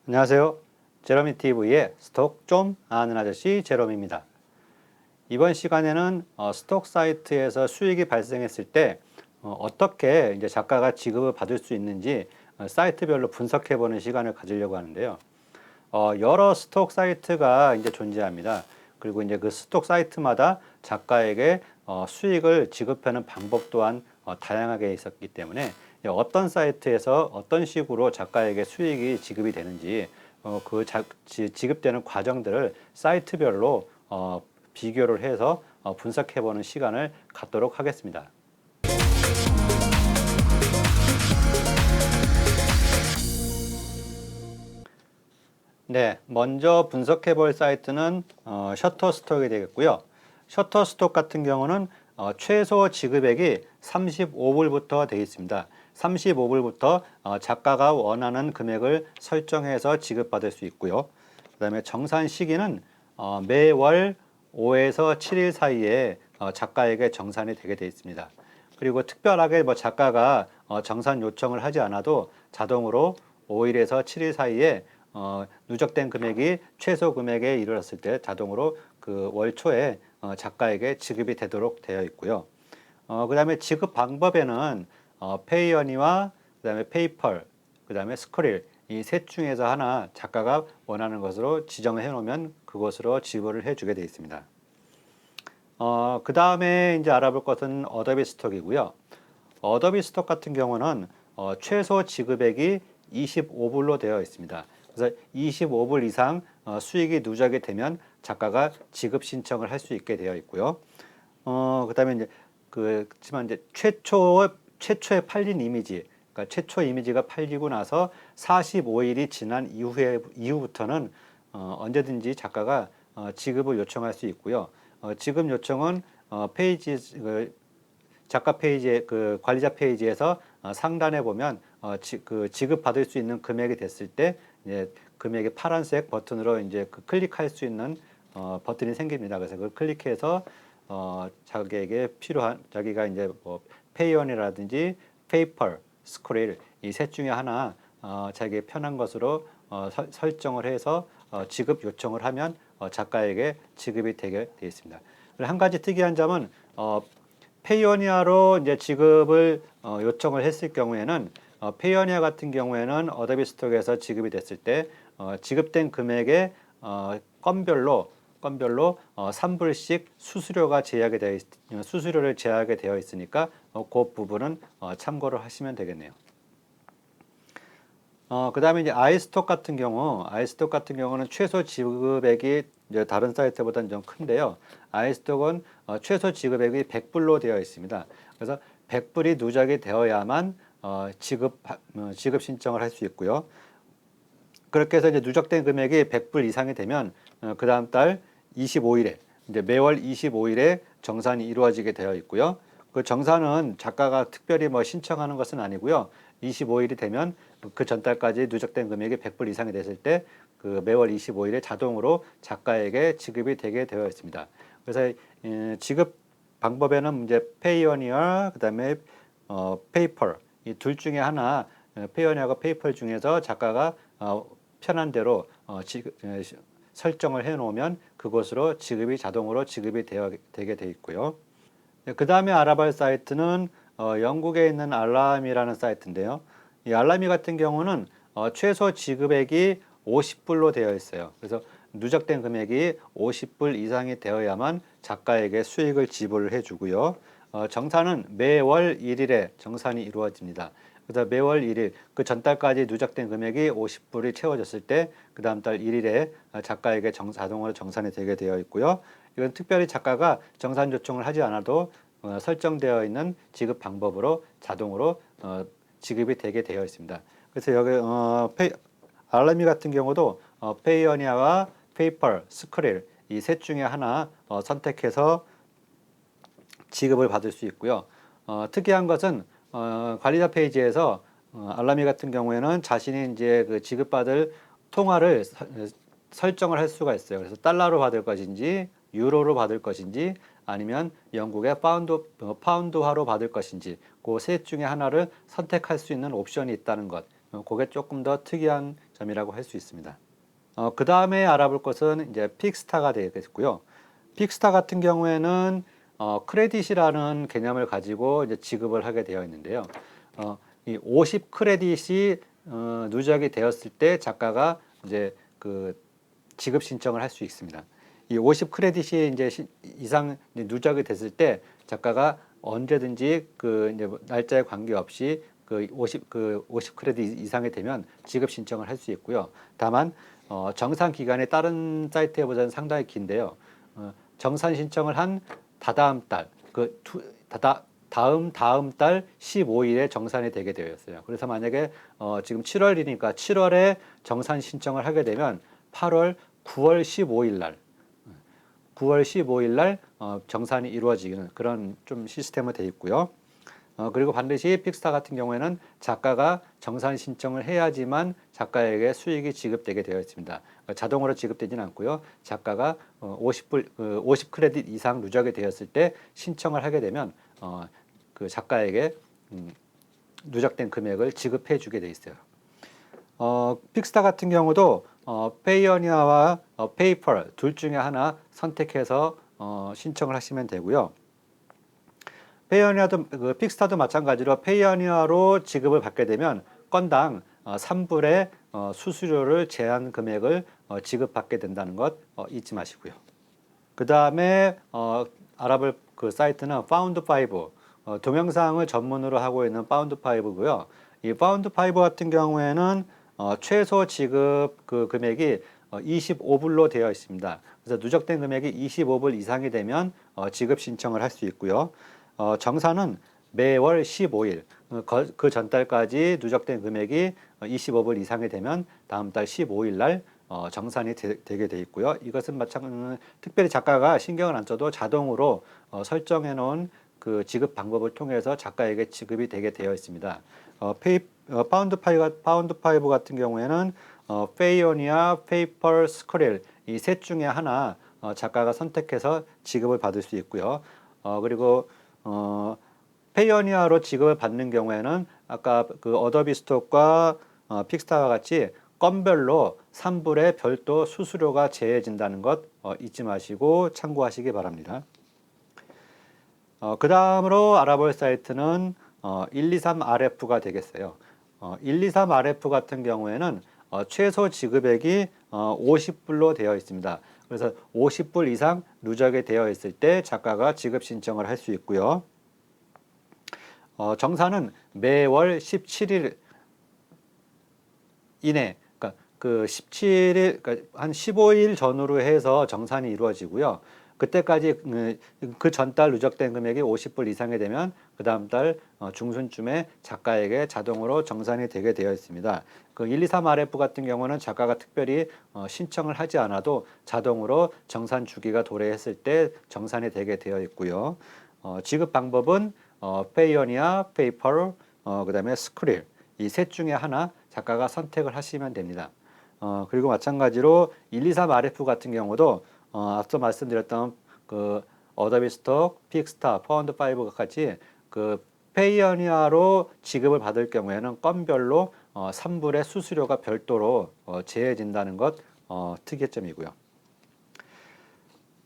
안녕하세요. 제로미TV의 스톡 좀 아는 아저씨 제롬입니다. 이번 시간에는 스톡 사이트에서 수익이 발생했을 때 어떻게 이제 작가가 지급을 받을 수 있는지 사이트별로 분석해보는 시간을 가지려고 하는데요. 여러 스톡 사이트가 이제 존재합니다. 그리고 이제 그 스톡 사이트마다 작가에게 수익을 지급하는 방법 또한 다양하게 있었기 때문에 어떤 사이트에서 어떤 식으로 작가에게 수익이 지급이 되는지 지급되는 과정들을 사이트별로 비교를 해서 분석해보는 시간을 갖도록 하겠습니다. 네, 먼저 분석해 볼 사이트는 셔터스톡이 되겠고요. 셔터스톡 같은 경우는 최소 지급액이 35불부터 되어 있습니다. 35불부터 작가가 원하는 금액을 설정해서 지급받을 수 있고요. 그 다음에 정산 시기는 매월 5에서 7일 사이에 작가에게 정산이 되게 되어 있습니다. 그리고 특별하게 뭐 작가가 정산 요청을 하지 않아도 자동으로 5일에서 7일 사이에 누적된 금액이 최소 금액에 이르렀을 때 자동으로 그 월 초에 작가에게 지급이 되도록 되어 있고요. 그 다음에 지급 방법에는 페이어니와 그 다음에 페이펄, 그 다음에 스크릴 이 셋 중에서 하나 작가가 원하는 것으로 지정을 해 놓으면 그것으로 지불을 해주게 되어 있습니다. 그 다음에 이제 알아볼 것은 어도비 스톡이고요. 어도비 스톡 같은 경우는 최소 지급액이 25불로 되어 있습니다. 그래서 25불 이상 수익이 누적이 되면 작가가 지급 신청을 할 수 있게 되어 있고요. 그다음에 이제 그렇지만 이제 최초에 팔린 이미지, 그러니까 최초 이미지가 팔리고 나서 45일이 지난 이후부터는 언제든지 작가가 지급을 요청할 수 있고요. 지급 요청은 작가 페이지에 그 관리자 페이지에서 상단에 보면 지급 받을 수 있는 금액이 됐을 때 이제 금액의 파란색 버튼으로 이제 클릭할 수 있는 버튼이 생깁니다. 그래서 그걸 클릭해서 자기에게 필요한 자기가 이제 뭐 페이온이라든지 페이펄, 스크릴 이 셋 중에 하나 자기의 편한 것으로 설정을 해서 지급 요청을 하면 작가에게 지급이 되게 되어 있습니다. 한 가지 특이한 점은 페이오니아로 이제 지급을 요청을 했을 경우에는 페이오니아 같은 경우에는 어도비 스톡에서 지급이 됐을 때 지급된 금액의 건별로 3불씩 수수료를 제하게 되어 있으니까 그 부분은 참고를 하시면 되겠네요. 그 다음에 이제 아이스톡 같은 경우는 최소 지급액이 이제 다른 사이트보다는 좀 큰데요. 아이스톡은 최소 지급액이 100불로 되어 있습니다. 그래서 100불이 누적이 되어야만 지급 신청을 할 수 있고요. 그렇게 해서 이제 누적된 금액이 100불 이상이 되면 그 다음 달 25일에 이제 매월 25일에 정산이 이루어지게 되어 있고요. 그 정산은 작가가 특별히 뭐 신청하는 것은 아니고요. 25일이 되면 그 전달까지 누적된 금액이 100불 이상이 됐을 때 그 매월 25일에 자동으로 작가에게 지급이 되게 되어 있습니다. 그래서 지급 방법에는 이제 페이오니아 그다음에 페이펄 이 둘 중에 하나 페이오니아하고 페이펄 중에서 작가가 편한 대로 설정을 해 놓으면 그것으로 자동으로 지급이 되게 돼 있고요. 그 다음에 알아볼 사이트는 영국에 있는 알람이라는 사이트인데요. 이 알람이 같은 경우는 최소 지급액이 50불로 되어 있어요. 그래서 누적된 금액이 50불 이상이 되어야만 작가에게 수익을 지불을 해주고요. 정산은 매월 1일에 정산이 이루어집니다. 그래서 매월 1일 그 전달까지 누적된 금액이 50불이 채워졌을 때 그 다음 달 1일에 작가에게 자동으로 정산이 되게 되어 있고요. 이건 특별히 작가가 정산 요청을 하지 않아도 설정되어 있는 지급 방법으로 자동으로 지급이 되게 되어 있습니다. 그래서 여기 알라미 같은 경우도 페이오니아와 페이펄, 스크릴 이 셋 중에 하나 선택해서 지급을 받을 수 있고요. 특이한 것은 관리자 페이지에서 알라미 같은 경우에는 자신이 이제 그 지급받을 통화를 설정을 할 수가 있어요. 그래서 달러로 받을 것인지, 유로로 받을 것인지, 아니면 영국의 파운드화로 받을 것인지, 그 셋 중에 하나를 선택할 수 있는 옵션이 있다는 것. 그게 조금 더 특이한 점이라고 할 수 있습니다. 그 다음에 알아볼 것은 이제 픽스타가 되겠고요. 픽스타 같은 경우에는 크레딧이라는 개념을 가지고 이제 지급을 하게 되어 있는데요. 이 50 크레딧이 누적이 되었을 때 작가가 이제 그 지급 신청을 할 수 있습니다. 이 50 크레딧이 이제 이상 누적이 됐을 때 작가가 언제든지 그 이제 날짜에 관계없이 그 50 크레딧 이상이 되면 지급 신청을 할 수 있고요. 다만 정산 기간이 다른 사이트보다는 상당히 긴데요. 정산 신청을 한 다다음 달, 다음 달 15일에 정산이 되게 되어 있어요. 그래서 만약에 지금 7월이니까 7월에 정산 신청을 하게 되면 9월 15일 날 9월 15일 날 정산이 이루어지는 그런 좀 시스템으로 되어 있고요. 그리고 반드시 픽스타 같은 경우에는 작가가 정산 신청을 해야지만 작가에게 수익이 지급되게 되어 있습니다. 자동으로 지급되지는 않고요. 작가가 50 크레딧 이상 누적이 되었을 때 신청을 하게 되면 그 작가에게 누적된 금액을 지급해 주게 돼 있어요. 픽스타 같은 경우도 페이오니아와 페이펄 둘 중에 하나 선택해서 신청을 하시면 되고요. 페이오니아도 픽스타도 마찬가지로 페이오니아로 지급을 받게 되면 건당 3불의 수수료를 제한 금액을 지급받게 된다는 것 잊지 마시고요. 그 다음에 알아볼 그 사이트는 파운드5 동영상을 전문으로 하고 있는 파운드5고요. 이 파운드5 같은 경우에는 최소 지급 그 금액이 25불로 되어 있습니다. 그래서 누적된 금액이 25불 이상이 되면 지급 신청을 할 수 있고요. 정산은 매월 15일, 그 전달까지 누적된 금액이 25불 이상이 되면 다음 달 15일 날 정산이 되게 돼 있고요. 이것은 특별히 작가가 신경을 안 써도 자동으로 설정해 놓은 그 지급 방법을 통해서 작가에게 지급이 되게 되어 있습니다. 파운드5 같은 경우에는 페이오니아, 페이펄, 스크릴 이 셋 중에 하나 작가가 선택해서 지급을 받을 수 있고요. 그리고 페이오니아로 지급을 받는 경우에는 아까 그 어도비 스톡과 픽스타와 같이 건별로 3불의 별도 수수료가 제해진다는 것 잊지 마시고 참고하시기 바랍니다. 그 다음으로 알아볼 사이트는 123RF가 되겠어요. 123RF 같은 경우에는 최소 지급액이 50불로 되어 있습니다. 그래서 50불 이상 누적이 되어 있을 때 작가가 지급 신청을 할 수 있고요. 정산은 매월 17일 이내, 그러니까 그 17일, 그러니까 한 15일 전후로 해서 정산이 이루어지고요. 그때까지 그 전달 누적된 금액이 50불 이상이 되면 그 다음 달 중순쯤에 작가에게 자동으로 정산이 되게 되어 있습니다. 그 123RF 같은 경우는 작가가 특별히 신청을 하지 않아도 자동으로 정산 주기가 도래했을 때 정산이 되게 되어 있고요. 지급 방법은 페이오니아, 페이펄, 그 다음에 스크릴 이 셋 중에 하나 작가가 선택을 하시면 됩니다. 그리고 마찬가지로 123RF 같은 경우도 앞서 말씀드렸던 그 어도비 스톡, 픽스타, 파운드5가 같이 그 페이오니아로 지급을 받을 경우에는 건별로 3불의 수수료가 별도로 제해진다는 것 특이점이고요.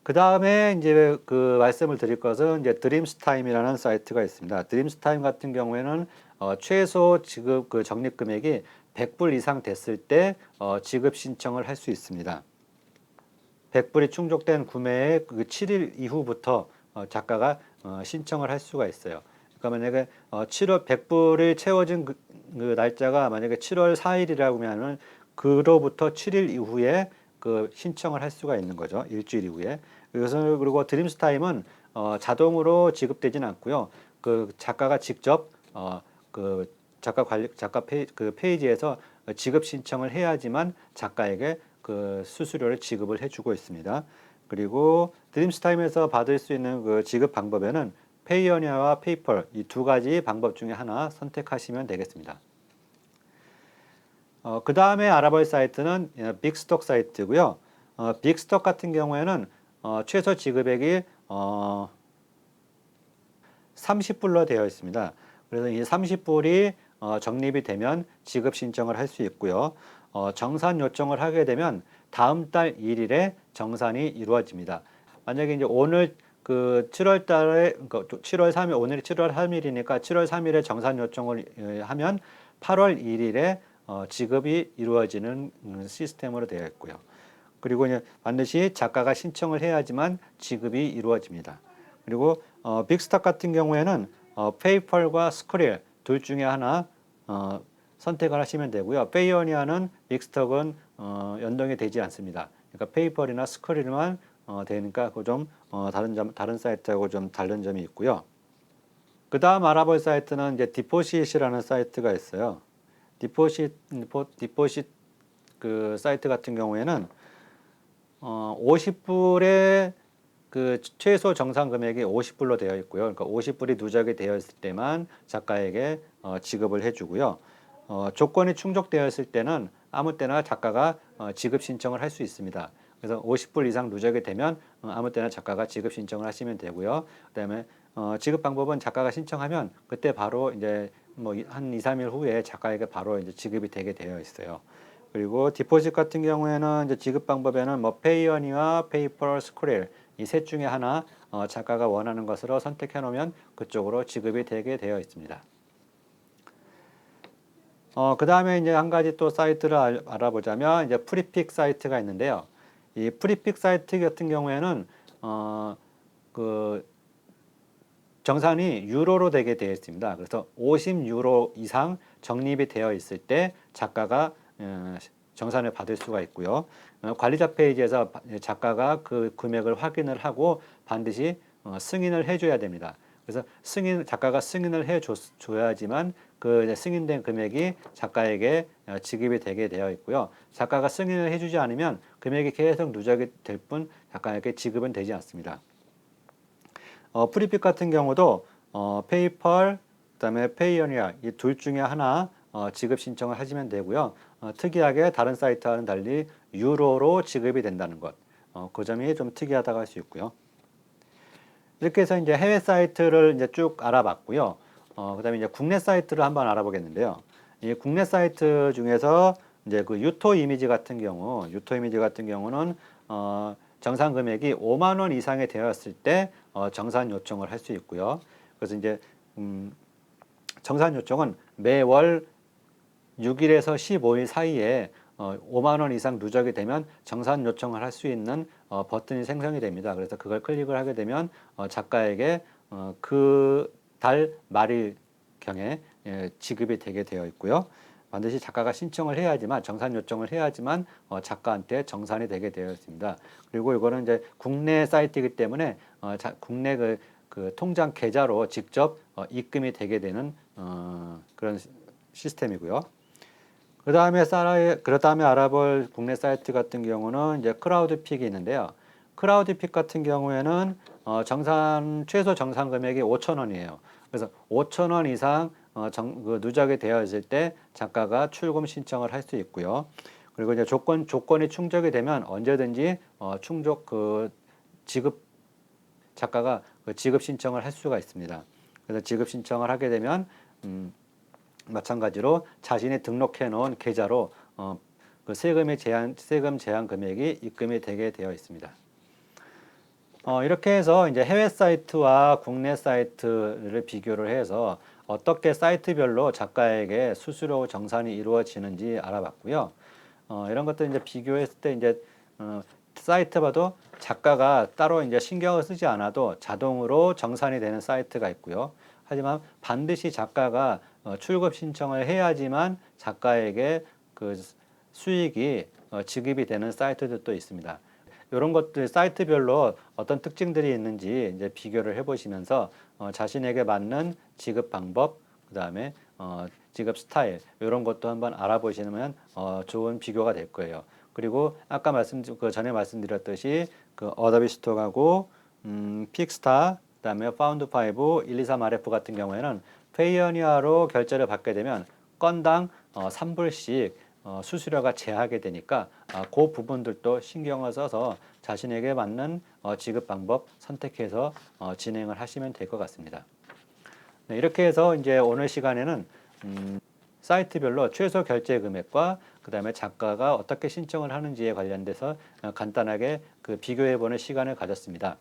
그 다음에 이제 그 말씀을 드릴 것은 이제 드림스타임이라는 사이트가 있습니다. 드림스타임 같은 경우에는 최소 지급 그 적립 금액이 100불 이상 됐을 때 지급 신청을 할 수 있습니다. 100불이 충족된 구매의 그 7일 이후부터 작가가 신청을 할 수가 있어요. 그러니까 만약에 7월 100불이 채워진 그 날짜가 만약에 7월 4일이라고 하면은 그로부터 7일 이후에 그 신청을 할 수가 있는 거죠. 일주일 이후에. 그리고 드림스타임은 자동으로 지급되지는 않고요. 그 작가가 직접 그 작가 페이지에서 지급 신청을 해야지만 작가에게 그 수수료를 지급을 해주고 있습니다. 그리고 드림스타임에서 받을 수 있는 그 지급 방법에는 페이오니아와 페이펄 이 두 가지 방법 중에 하나 선택하시면 되겠습니다. 그 다음에 알아볼 사이트는 빅스톡 사이트고요. 빅스톡 같은 경우에는 최소 지급액이 30불로 되어 있습니다. 그래서 이 30불이 적립이 되면 지급 신청을 할 수 있고요. 정산 요청을 하게 되면 다음 달 1일에 정산이 이루어집니다. 만약에 이제 오늘 그 7월 달에, 그러니까 7월 3일, 오늘이 7월 3일이니까 7월 3일에 정산 요청을 하면 8월 1일에 지급이 이루어지는 시스템으로 되어 있고요. 그리고 이제 반드시 작가가 신청을 해야지만 지급이 이루어집니다. 그리고 빅스탁 같은 경우에는 페이펄과 스크릴 둘 중에 하나 선택을 하시면 되고요. 페이오니아는 빅스탁은 연동이 되지 않습니다. 그러니까 페이펄이나 스크릴만 되니까 그 좀 다른 사이트하고 좀 다른 점이 있고요. 그 다음 알아볼 사이트는 이제 디포시트라는 사이트가 있어요. 디포시트 그 사이트 같은 경우에는 50불의 그 최소 정산 금액이 50불로 되어 있고요. 그러니까 50불이 누적이 되어 있을 때만 작가에게 지급을 해주고요. 조건이 충족되어 있을 때는 아무 때나 작가가 지급 신청을 할 수 있습니다. 그래서 50불 이상 누적이 되면 아무 때나 작가가 지급 신청을 하시면 되고요. 그다음에 지급 방법은 작가가 신청하면 그때 바로 이제 뭐 한 2, 3일 후에 작가에게 바로 이제 지급이 되게 되어 있어요. 그리고 디포짓 같은 경우에는 이제 지급 방법에는 뭐 페이어니와 페이퍼, 스크릴 이 셋 중에 하나 작가가 원하는 것으로 선택해 놓으면 그쪽으로 지급이 되게 되어 있습니다. 그 다음에 이제 한 가지 또 사이트를 알아보자면 이제 프리픽 사이트가 있는데요. 이 프리픽 사이트 같은 경우에는 그 정산이 유로로 되게 되어 있습니다. 그래서 50유로 이상 적립이 되어 있을 때 작가가 정산을 받을 수가 있고요. 관리자 페이지에서 작가가 그 금액을 확인을 하고 반드시 승인을 해줘야 됩니다. 그래서 작가가 승인을 해줘야지만 그 승인된 금액이 작가에게 지급이 되게 되어 있고요. 작가가 승인을 해주지 않으면 금액이 계속 누적이 될 뿐 작가에게 지급은 되지 않습니다. 프리픽 같은 경우도 페이펄, 그다음에 페이오니아 이 둘 중에 하나 지급 신청을 하시면 되고요. 특이하게 다른 사이트와는 달리 유로로 지급이 된다는 것, 그 점이 좀 특이하다고 할 수 있고요. 이렇게 해서 이제 해외 사이트를 이제 쭉 알아봤고요. 그다음에 이제 국내 사이트를 한번 알아보겠는데요. 이 국내 사이트 중에서 이제 그 유토 이미지 같은 경우는 정산 금액이 5만 원 이상이 되었을 때 정산 요청을 할 수 있고요. 그래서 이제 정산 요청은 매월 6일에서 15일 사이에 5만 원 이상 누적이 되면 정산 요청을 할 수 있는 버튼이 생성이 됩니다. 그래서 그걸 클릭을 하게 되면 작가에게 그 달 말일경에 지급이 되게 되어 있고요. 반드시 작가가 신청을 해야지만 정산 요청을 해야지만 작가한테 정산이 되게 되어 있습니다. 그리고 이거는 이제 국내 사이트이기 때문에 국내 그 통장 계좌로 직접 입금이 되게 되는 그런 시스템이고요. 그 다음에 알아볼 국내 사이트 같은 경우는 이제 크라우드픽이 있는데요. 크라우드픽 같은 경우에는 최소 정산 금액이 5,000원이에요. 그래서 5,000원 이상 누적이 되어 있을 때 작가가 출금 신청을 할 수 있고요. 그리고 이제 조건이 충족이 되면 언제든지 작가가 지급 신청을 할 수가 있습니다. 그래서 지급 신청을 하게 되면 마찬가지로 자신이 등록해 놓은 계좌로 그 세금 제한 금액이 입금이 되게 되어 있습니다. 이렇게 해서 이제 해외 사이트와 국내 사이트를 비교를 해서 어떻게 사이트별로 작가에게 수수료 정산이 이루어지는지 알아봤고요. 이런 것들 이제 비교했을 때 이제 사이트봐도 작가가 따로 이제 신경을 쓰지 않아도 자동으로 정산이 되는 사이트가 있고요. 하지만 반드시 작가가 출급 신청을 해야지만 작가에게 그 수익이 지급이 되는 사이트들도 있습니다. 이런 것들 사이트별로 어떤 특징들이 있는지 이제 비교를 해보시면서 자신에게 맞는 지급 방법, 그 다음에 지급 스타일 이런 것도 한번 알아보시면 좋은 비교가 될 거예요. 그리고 아까 전에 말씀드렸듯이 그 어도비 스톡하고 픽스타, 그다음에 파운드5, 123RF 같은 경우에는 페이오니아로 결제를 받게 되면 건당 3불씩 수수료가 제하게 되니까 그 부분들도 신경을 써서 자신에게 맞는 지급 방법 선택해서 진행을 하시면 될 것 같습니다. 네, 이렇게 해서 이제 오늘 시간에는 사이트별로 최소 결제 금액과 그다음에 작가가 어떻게 신청을 하는지에 관련돼서 간단하게 그 비교해보는 시간을 가졌습니다.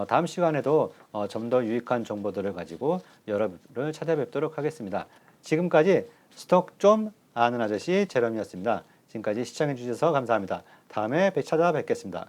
다음 시간에도 좀 더 유익한 정보들을 가지고 여러분을 찾아뵙도록 하겠습니다. 지금까지 스톡 좀 아는 아저씨 제롬이었습니다. 지금까지 시청해 주셔서 감사합니다. 다음에 찾아뵙겠습니다.